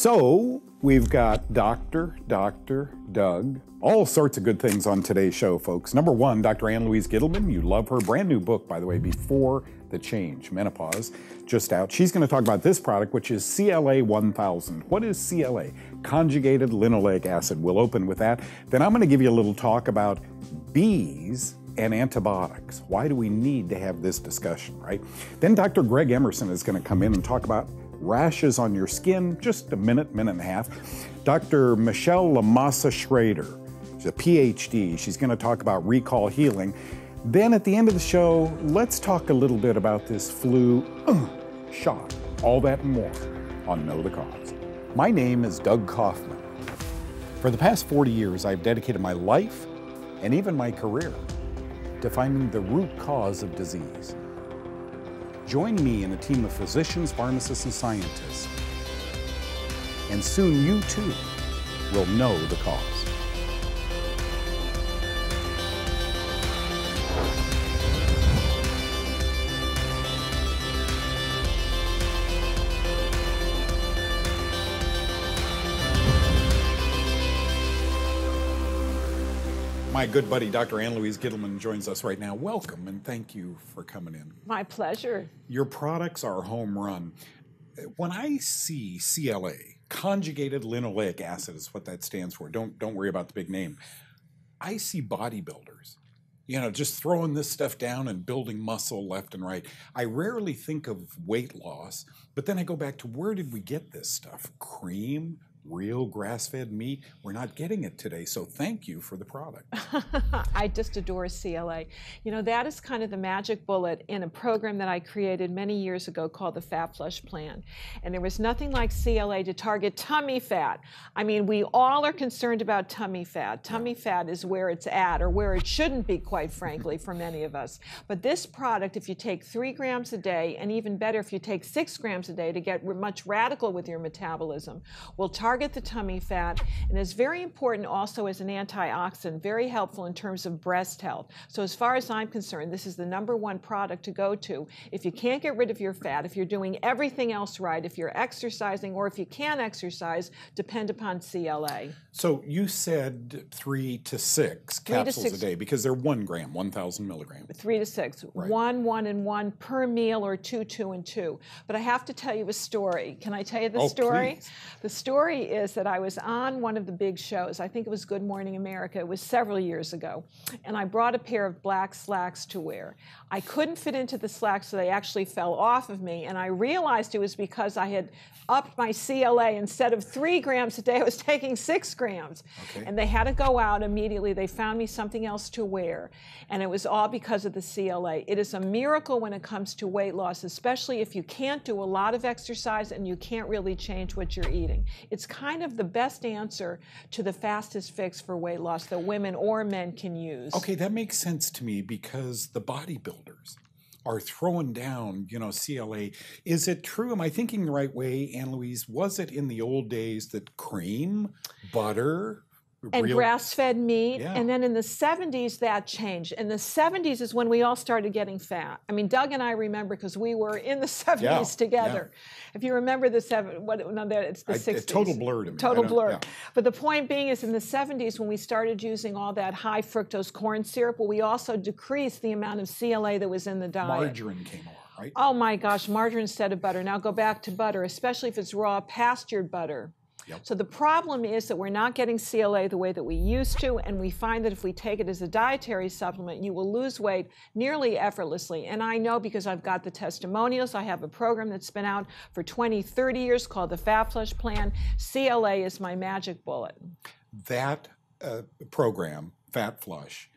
So we've got Dr. Doug, all sorts of good things on today's show, folks. Number one, Dr. Ann Louise Gittleman. You love her. Brand new book, by the way, Before the Change, Menopause, just out. She's going to talk about this product, which is CLA 1000. What is CLA? Conjugated linoleic acid. We'll open with that. Then I'm going to give you a little talk about bees and antibiotics. Why do we need to have this discussion, right? Then Dr. Greg Emerson is going to come in and talk about rashes on your skin, just a minute and a half. Dr. Michelle Lamassa Schrader, she's a PhD. She's going to talk about recall healing. Then at the end of the show, let's talk a little bit about this flu shot. All that and more on Know the Cause. My name is Doug Kaufman. For the past 40 years, I've dedicated my life and even my career to finding the root cause of disease. Join me in a team of physicians, pharmacists, and scientists, and soon you too will know the cause. My good buddy, Dr. Ann Louise Gittleman, joins us right now. Welcome, and thank you for coming in. My pleasure. Your products are home run. When I see CLA, conjugated linoleic acid is what that stands for. Don't worry about the big name. I see bodybuilders, just throwing this stuff down and building muscle left and right. I rarely think of weight loss, but then I go back to where did we get this stuff? Cream? Real grass-fed meat? We're not getting it today, so thank you for the product. I just adore CLA. That is kind of the magic bullet in a program that I created many years ago called the Fat Flush Plan. And there was nothing like CLA to target tummy fat. I mean, we all are concerned about tummy fat. Tummy fat is where it's at, or where it shouldn't be, quite frankly, for many of us. But this product, if you take 3 grams a day, and even better if you take 6 grams a day to get much radical with your metabolism, will target the tummy fat, and is very important also as an antioxidant, very helpful in terms of breast health. So as far as I'm concerned, this is the #1 product to go to. If you can't get rid of your fat, if you're doing everything else right, if you're exercising, or if you can exercise, depend upon CLA. So you said 3 to 6 capsules a day, because they're 1 gram, 1,000 milligrams. 3 to 6, right. 1, and 1 per meal, or 2, 2, and 2. But I have to tell you a story. Can I tell you the story? Please. The story is that I was on one of the big shows. I think it was Good Morning America. It was several years ago. And I brought a pair of black slacks to wear. I couldn't fit into the slacks, so they actually fell off of me. And I realized it was because I had upped my CLA. Instead of 3 grams a day, I was taking 6 grams. Okay. And they had to go out immediately. They found me something else to wear. And it was all because of the CLA. It is a miracle when it comes to weight loss, especially if you can't do a lot of exercise and you can't really change what you're eating. It's kind of the best answer to the fastest fix for weight loss that women or men can use. Okay, that makes sense to me, because the bodybuilders are throwing down, CLA. Is it true? Am I thinking the right way, Ann Louise? Was it in the old days that cream, butter, and grass-fed meat, yeah. And then in the 70s that changed. In the 70s is when we all started getting fat. I mean, Doug and I remember because we were in the 70s together. Yeah. If you remember the it's the 60s. It's total blur to me. Total blur. Yeah. But the point being is in the 70s when we started using all that high fructose corn syrup, well, we also decreased the amount of CLA that was in the diet. Margarine came along, right? Oh my gosh, margarine instead of butter. Now go back to butter, especially if it's raw pastured butter. Yep. So the problem is that we're not getting CLA the way that we used to, and we find that if we take it as a dietary supplement, you will lose weight nearly effortlessly. And I know because I've got the testimonials. I have a program that's been out for 20, 30 years called the Fat Flush Plan. CLA is my magic bullet. That program, Fat Flush,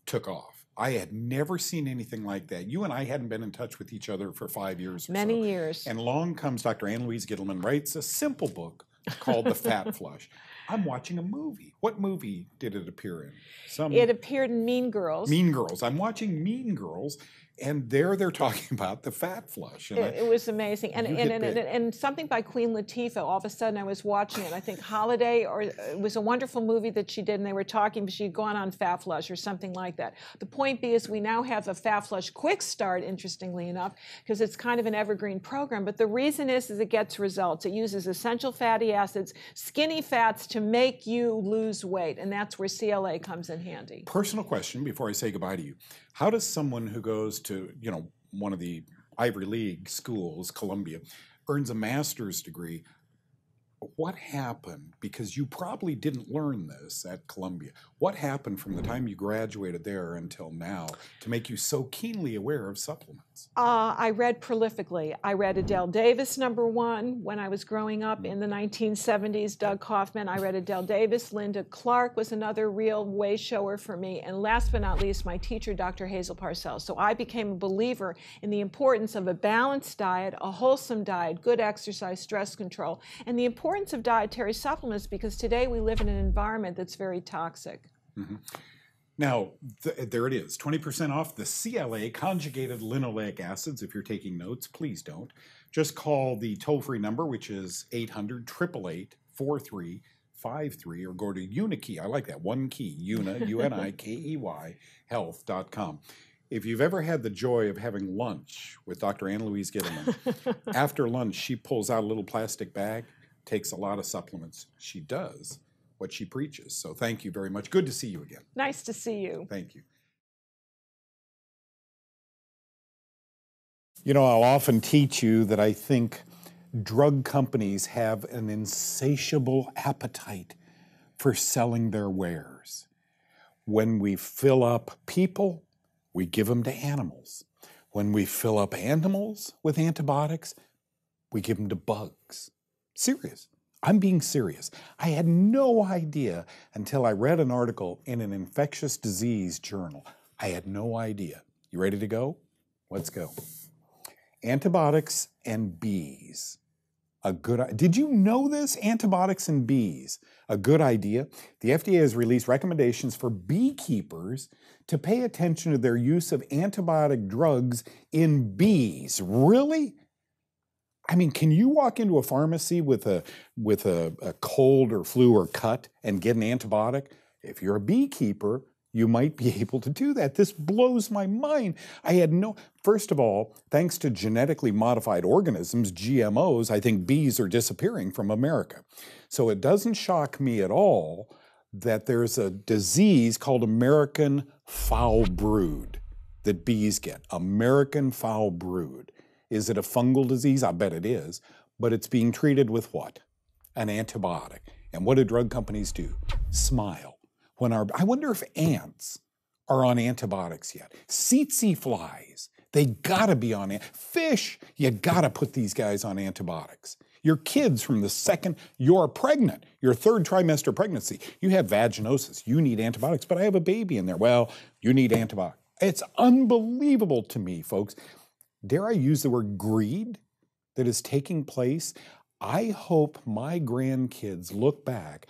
took off. I had never seen anything like that. You and I hadn't been in touch with each other for 5 years or Many years. And along comes Dr. Ann Louise Gittleman, writes a simple book called The Fat Flush. I'm watching a movie. What movie did it appear in? It appeared in Mean Girls. Mean Girls. I'm watching Mean Girls, And there they're talking about the fat flush. And It was amazing. And something by Queen Latifah, all of a sudden I was watching it. I think Holiday, or it was a wonderful movie that she did, and they were talking, but she'd gone on Fat Flush or something like that. The point being is we now have a Fat Flush Quick Start, interestingly enough, because it's kind of an evergreen program. But the reason is it gets results. It uses essential fatty acids, skinny fats to make you lose weight, and that's where CLA comes in handy. Personal question before I say goodbye to you. How does someone who goes to, one of the Ivy League schools, Columbia, earns a master's degree, what happened? Because you probably didn't learn this at Columbia. What happened from the time you graduated there until now to make you so keenly aware of supplements? I read prolifically. I read Adele Davis, #1, when I was growing up in the 1970s, Doug Kaufman. I read Adele Davis. Linda Clark was another real way shower for me. And last but not least, my teacher, Dr. Hazel Parcells. So I became a believer in the importance of a balanced diet, a wholesome diet, good exercise, stress control, and the importance of dietary supplements, because today we live in an environment that's very toxic. Mm-hmm. Now, there it is, 20% off the CLA conjugated linoleic acids. If you're taking notes, please don't. Just call the toll-free number, which is 800-888-4353, or go to Unikey. I like that, one key, UNIKEY, health.com. If you've ever had the joy of having lunch with Dr. Ann Louise Gittleman, after lunch, she pulls out a little plastic bag, takes a lot of supplements. She does what she preaches. So thank you very much. Good to see you again. Nice to see you. Thank you. I'll often teach you that I think drug companies have an insatiable appetite for selling their wares. When we fill up people, we give them to animals. When we fill up animals with antibiotics, we give them to bugs. Serious. I'm being serious. I had no idea until I read an article in an infectious disease journal. I had no idea. You ready to go? Let's go. Antibiotics and bees. Did you know this? Antibiotics and bees. A good idea. The FDA has released recommendations for beekeepers to pay attention to their use of antibiotic drugs in bees. Really? I mean, can you walk into a pharmacy with a cold or flu or cut and get an antibiotic? If you're a beekeeper, you might be able to do that. This blows my mind. First of all, thanks to genetically modified organisms, GMOs, I think bees are disappearing from America. So it doesn't shock me at all that there's a disease called American foul brood that bees get. American foul brood. Is it a fungal disease? I bet it is. But it's being treated with what? An antibiotic. And what do drug companies do? Smile. I wonder if ants are on antibiotics yet. Tsetse flies, they gotta be on fish. You gotta put these guys on antibiotics. Your kids from the second you're pregnant, your third trimester pregnancy, you have vaginosis. You need antibiotics, but I have a baby in there. Well, you need antibiotics. It's unbelievable to me, folks. Dare I use the word greed that is taking place? I hope my grandkids look back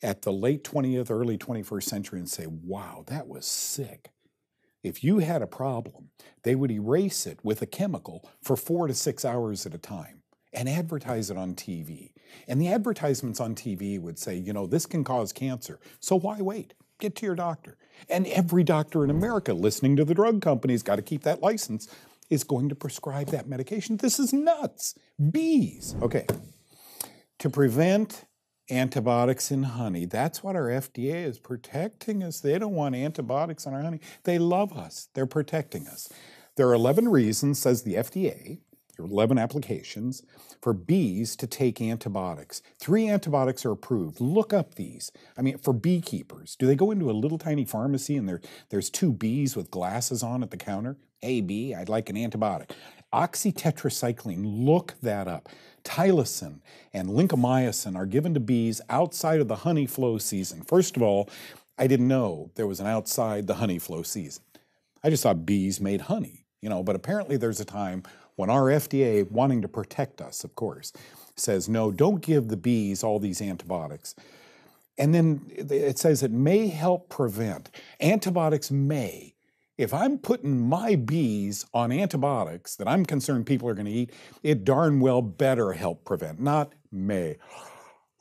at the late 20th, early 21st century and say, wow, that was sick. If you had a problem, they would erase it with a chemical for 4 to 6 hours at a time and advertise it on TV. And the advertisements on TV would say, this can cause cancer, so why wait? Get to your doctor. And every doctor in America listening to the drug companies, got to keep that license, is going to prescribe that medication. This is nuts. Bees. Okay. To prevent antibiotics in honey, that's what our FDA is protecting us. They don't want antibiotics in our honey. They love us. They're protecting us. There are 11 reasons, says the FDA, there are 11 applications for bees to take antibiotics. 3 antibiotics are approved. Look up these. I mean, for beekeepers, do they go into a little tiny pharmacy and there's 2 bees with glasses on at the counter? Hey, bee, I'd like an antibiotic. Oxytetracycline, look that up. Tylosin and lincomycin are given to bees outside of the honey flow season. First of all, I didn't know there was an outside the honey flow season. I just thought bees made honey, but apparently there's a time when our FDA, wanting to protect us, of course, says, no, don't give the bees all these antibiotics. And then it says it may help prevent. Antibiotics may If I'm putting my bees on antibiotics that I'm concerned people are going to eat, it darn well better help prevent, not may.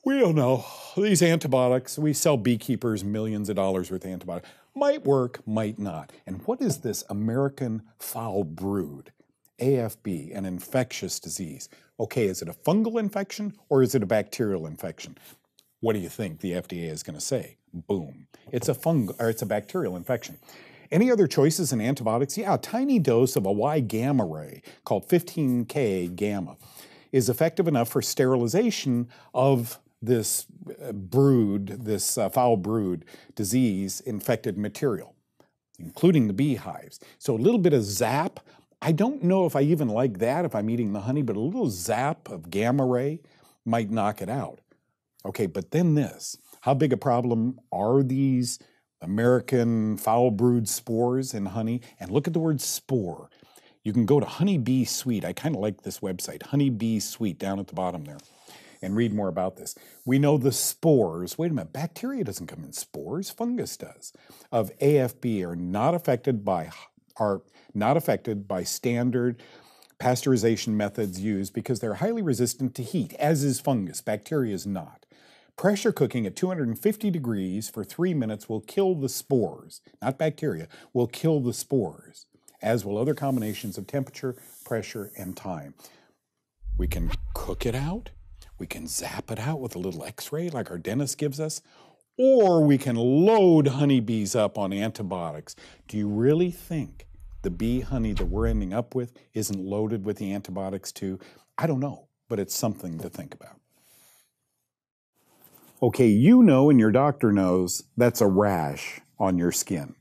We don't know. These antibiotics, we sell beekeepers millions of dollars worth of antibiotics. Might work, might not. And what is this American foul brood? AFB, an infectious disease. Okay, is it a fungal infection or is it a bacterial infection? What do you think the FDA is going to say? Boom. It's a bacterial infection. Any other choices in antibiotics? Yeah, a tiny dose of a Y gamma ray called 15K gamma is effective enough for sterilization of this brood, this foul brood disease infected material, including the beehives. So a little bit of zap. I don't know if I even like that if I'm eating the honey, but a little zap of gamma ray might knock it out. Okay, but then this. How big a problem are these American foul brood spores in honey? And look at the word spore. You can go to Honeybee Sweet. I kind of like this website, Honeybee Sweet, down at the bottom there, and read more about this. We know the spores, wait a minute, bacteria doesn't come in spores, fungus does, of AFB are not affected by standard pasteurization methods used because they're highly resistant to heat, as is fungus. Bacteria is not. Pressure cooking at 250 degrees for 3 minutes will kill the spores, not bacteria, will kill the spores, as will other combinations of temperature, pressure, and time. We can cook it out. We can zap it out with a little x-ray like our dentist gives us, or we can load honeybees up on antibiotics. Do you really think the bee honey that we're ending up with isn't loaded with the antibiotics too? I don't know, but it's something to think about. Okay, you know and your doctor knows that's a rash on your skin.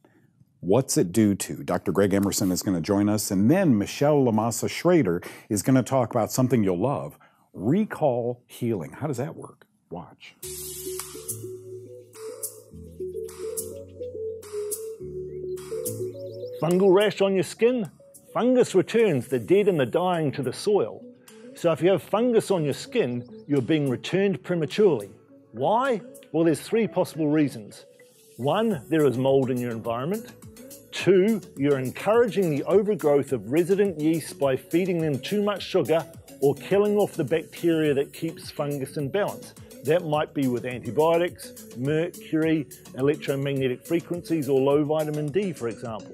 What's it due to? Dr. Greg Emerson is going to join us, and then Michelle Lamassa Schrader is going to talk about something you'll love, recall healing. How does that work? Watch. Fungal rash on your skin? Fungus returns the dead and the dying to the soil. So if you have fungus on your skin, you're being returned prematurely. Why? Well, there's 3 possible reasons. 1, there is mold in your environment. 2, you're encouraging the overgrowth of resident yeasts by feeding them too much sugar or killing off the bacteria that keeps fungus in balance. That might be with antibiotics, mercury, electromagnetic frequencies, or low vitamin D, for example.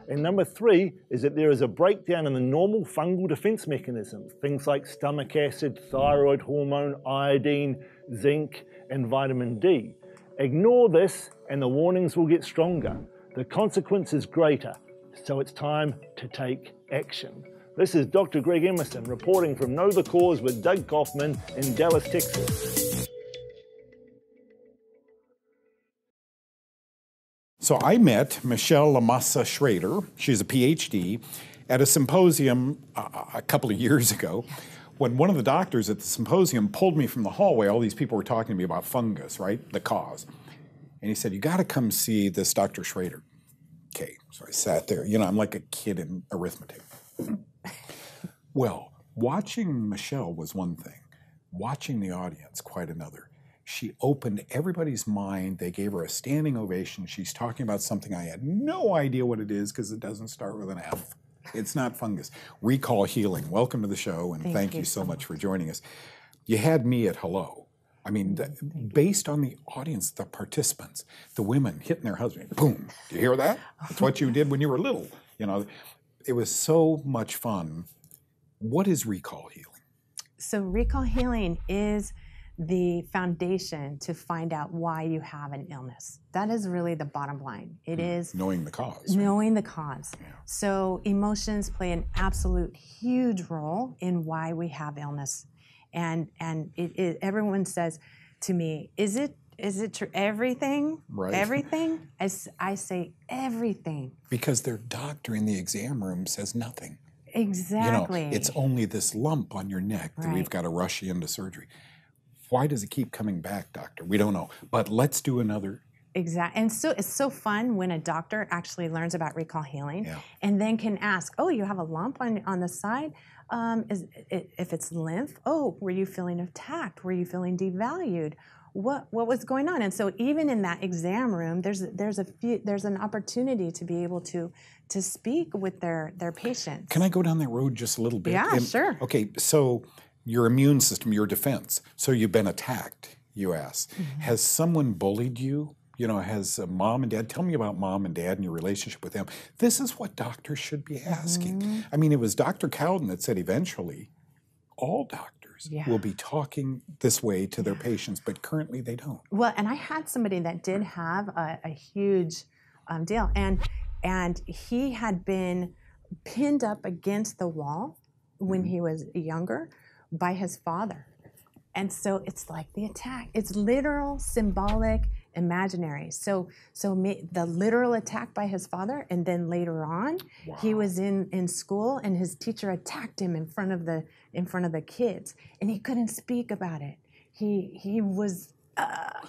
And number 3 is that there is a breakdown in the normal fungal defense mechanisms, things like stomach acid, thyroid hormone, iodine, zinc, and vitamin D. Ignore this and the warnings will get stronger. The consequence is greater, so it's time to take action. This is Dr. Greg Emerson reporting from Know the Cause with Doug Kaufman in Dallas, Texas. So I met Michelle Lamassa Schrader, she's a PhD, at a symposium a couple of years ago when one of the doctors at the symposium pulled me from the hallway. All these people were talking to me about fungus, right? The cause. And he said, you got to come see this Dr. Schrader. Okay, so I sat there. You know, I'm like a kid in arithmetic. Well, watching Michelle was one thing. Watching the audience, quite another. She opened everybody's mind. They gave her a standing ovation. She's talking about something I had no idea what it is because it doesn't start with an F. It's not fungus. Recall healing. Welcome to the show, and thank you so much for joining us. You had me at hello. I mean, based on the audience, the participants, the women hitting their husband, boom. Do you hear that? That's what you did when you were little. You know, it was so much fun. What is recall healing? So recall healing is the foundation to find out why you have an illness. That is really the bottom line. It is knowing the cause. Knowing the cause. Yeah. So emotions play an absolute huge role in why we have illness. And everyone says to me, is it true? Everything? Right. Everything? I say everything. Because their doctor in the exam room says nothing. Exactly. You know, it's only this lump on your neck that we've got to rush you into surgery. Why does it keep coming back, doctor? We don't know. But let's do another. Exactly. And so it's so fun when a doctor actually learns about recall healing and then can ask, oh, you have a lump on the side? If it's lymph, oh, were you feeling attacked? Were you feeling devalued? what was going on. And so even in that exam room, there's an opportunity to be able to speak with their patients. Can I go down that road just a little bit? Yeah, sure. Okay, so your immune system, your defense. So you've been attacked, you ask. Has someone bullied you? You know, has mom and dad, tell me about mom and dad and your relationship with them. This is what doctors should be asking. I mean, it was Dr. Cowden that said eventually all doctors will be talking this way to their patients, but currently they don't. Well, and I had somebody that did have a huge deal, and he had been pinned up against the wall when he was younger by his father. And so it's like the attack. It's literal, symbolic, imaginary. So the literal attack by his father, and then later on, he was in school, and his teacher attacked him in front of the kids, and he couldn't speak about it. He was.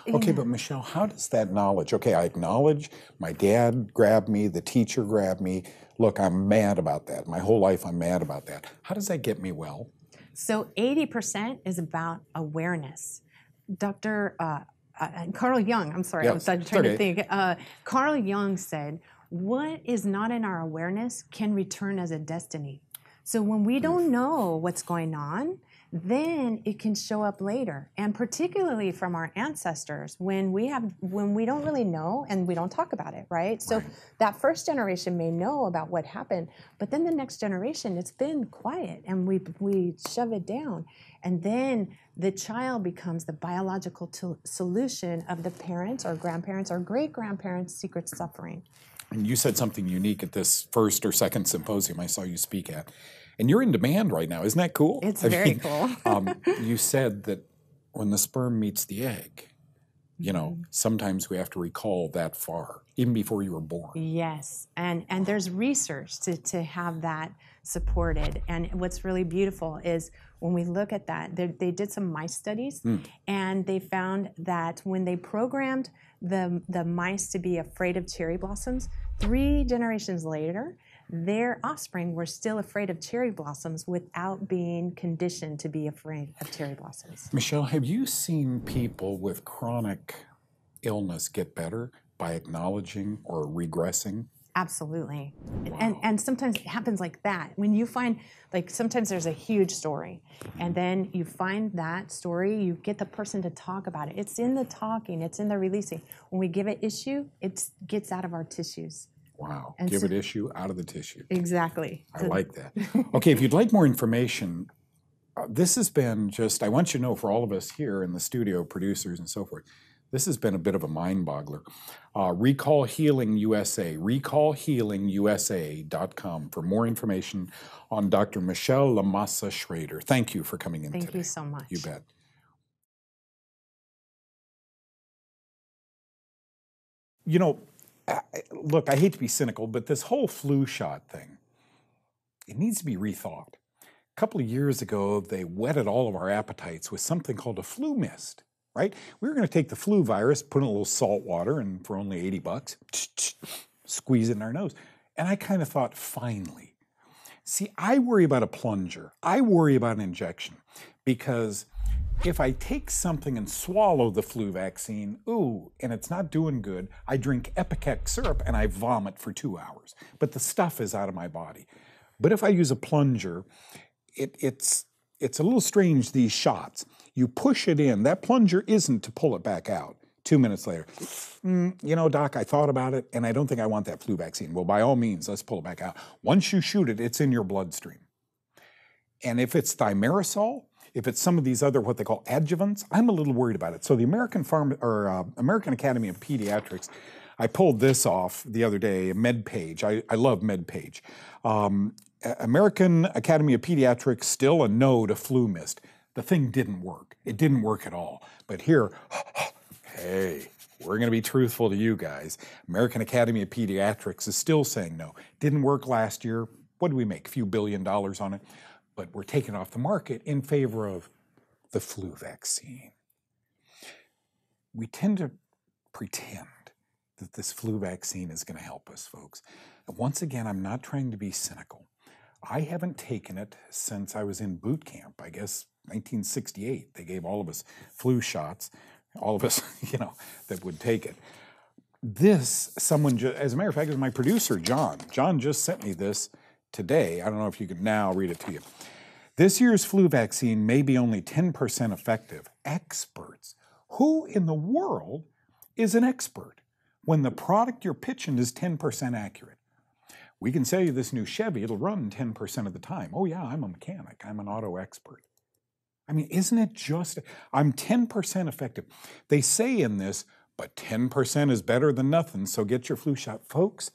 Okay, but Michelle, how does that knowledge? Okay, I acknowledge my dad grabbed me, the teacher grabbed me. Look, I'm mad about that. My whole life, I'm mad about that. How does that get me well? So 80% is about awareness. Dr. Carl Jung, I'm sorry, I was trying to think. Carl Jung said, what is not in our awareness can return as a destiny. So when we don't know what's going on, then it can show up later. And particularly from our ancestors, when we don't really know and we don't talk about it, right? So that first generation may know about what happened, but then the next generation, it's been quiet and we shove it down. And then the child becomes the biological solution of the parents or grandparents or great-grandparents' secret suffering. And you said something unique at this first or second symposium I saw you speak at. And you're in demand right now. Isn't that cool? It's very cool. You said that when the sperm meets the egg, you know, sometimes we have to recall that far, even before you were born. Yes, and there's research to have that supported. And what's really beautiful is when we look at that, they did some mice studies, and they found that when they programmed the mice to be afraid of cherry blossoms, 3 generations later, their offspring were still afraid of cherry blossoms without being conditioned to be afraid of cherry blossoms. Michelle, have you seen people with chronic illness get better by acknowledging or regressing? Absolutely. And sometimes it happens like that. When you find, like sometimes there's a huge story, and then you find that story, you get the person to talk about it. It's in the talking, it's in the releasing. When we give it issue, it gets out of our tissues. Wow. And give it issue out of the tissue. Exactly. I like that. Okay, if you'd like more information, this has been just, I want you to know for all of us here in the studio, producers and so forth, this has been a bit of a mind boggler. Recall Healing USA, recallhealingusa.com for more information on Dr. Michelle Lamassa Schrader. Thank you for coming in today. Thank you so much. You bet. You know, look, I hate to be cynical, but this whole flu shot thing, it needs to be rethought. A couple of years ago, they whetted all of our appetites with something called a flu mist, right? We were going to take the flu virus, put in a little salt water, and for only $80, squeeze it in our nose. And I kind of thought, finally. See, I worry about a plunger. I worry about an injection because if I take something and swallow the flu vaccine, and it's not doing good, I drink Epicac syrup and I vomit for 2 hours. But the stuff is out of my body. But if I use a plunger, it's a little strange, these shots. You push it in. That plunger isn't to pull it back out 2 minutes later. You know, doc, I thought about it, and I don't think I want that flu vaccine. Well, by all means, let's pull it back out. Once you shoot it, it's in your bloodstream. And if it's thimerosal, if it's some of these other, what they call adjuvants, I'm a little worried about it. So the American Academy of Pediatrics, I pulled this off the other day, MedPage. I love MedPage. American Academy of Pediatrics, still a no to flu mist. The thing didn't work. It didn't work at all. But here, hey, we're going to be truthful to you guys. American Academy of Pediatrics is still saying no. Didn't work last year. What did we make? A few $1 billion on it. But we're taking off the market in favor of the flu vaccine. We tend to pretend that this flu vaccine is going to help us, folks. And once again, I'm not trying to be cynical. I haven't taken it since I was in boot camp, I guess 1968. They gave all of us flu shots. all of us, that would take it. This, as a matter of fact, it was my producer, John. John just sent me this today. I don't know if you can now read it to you. This year's flu vaccine may be only 10% effective. Experts. Who in the world is an expert when the product you're pitching is 10% accurate? We can sell you this new Chevy, it'll run 10% of the time. Oh yeah, I'm a mechanic, I'm an auto expert. I mean, isn't it just, I'm 10% effective. They say in this, but 10% is better than nothing, so get your flu shot. Folks,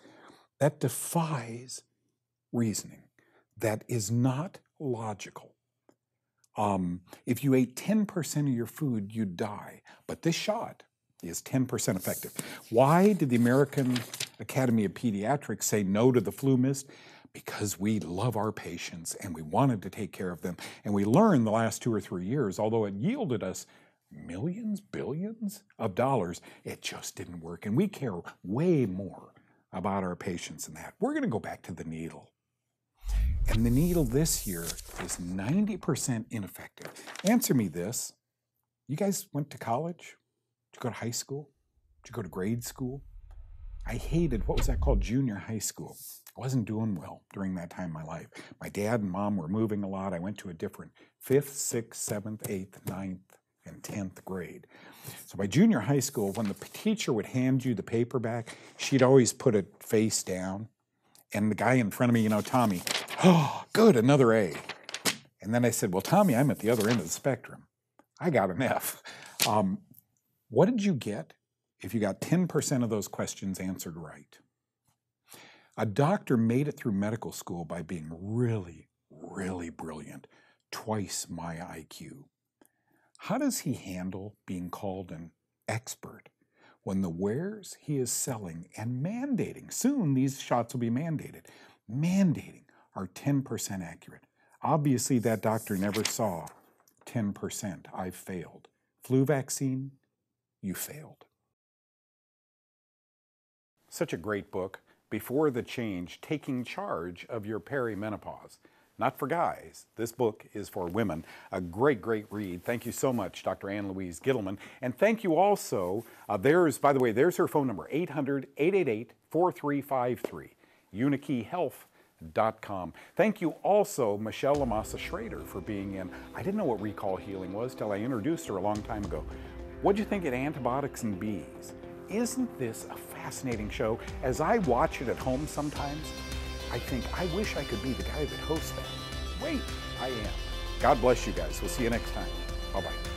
that defies reasoning. That is not logical. If you ate 10% of your food, you'd die. But this shot is 10% effective. Why did the American Academy of Pediatrics say no to the flu mist? Because we love our patients and we wanted to take care of them. And we learned the last 2 or 3 years, although it yielded us millions, billions of dollars, it just didn't work. And we care way more about our patients than that. We're going to go back to the needle. And the needle this year is 90% ineffective. Answer me this. You guys went to college? Did you go to high school? Did you go to grade school? I hated, what was that called, junior high school. I wasn't doing well during that time in my life. My dad and mom were moving a lot. I went to a different 5th, 6th, 7th, 8th, 9th, and 10th grade. So by junior high school, when the teacher would hand you the paper back, she'd always put it face down. And the guy in front of me, Tommy, oh, good, another A. And then I said, well, Tommy, I'm at the other end of the spectrum. I got an F. What did you get if you got 10% of those questions answered right? A doctor made it through medical school by being really, really brilliant, twice my IQ. How does he handle being called an expert when the wares he is selling and mandating, soon these shots will be mandated, are 10% accurate? Obviously, that doctor never saw 10%. I failed. Flu vaccine, you failed. Such a great book, Before the Change, Taking Charge of Your Perimenopause. Not for guys. This book is for women. A great, great read. Thank you so much, Dr. Ann Louise Gittleman. And thank you also, by the way, there's her phone number, 800-888-4353, unikeyhealth.com. Thank you also, Michelle Lamassa Schrader, for being in. I didn't know what recall healing was till I introduced her a long time ago. What'd you think of Antibiotics and Bees? Isn't this a fascinating show? As I watch it at home sometimes, I think, I wish I could be the guy that hosts that. Wait, I am. God bless you guys. We'll see you next time. Bye-bye.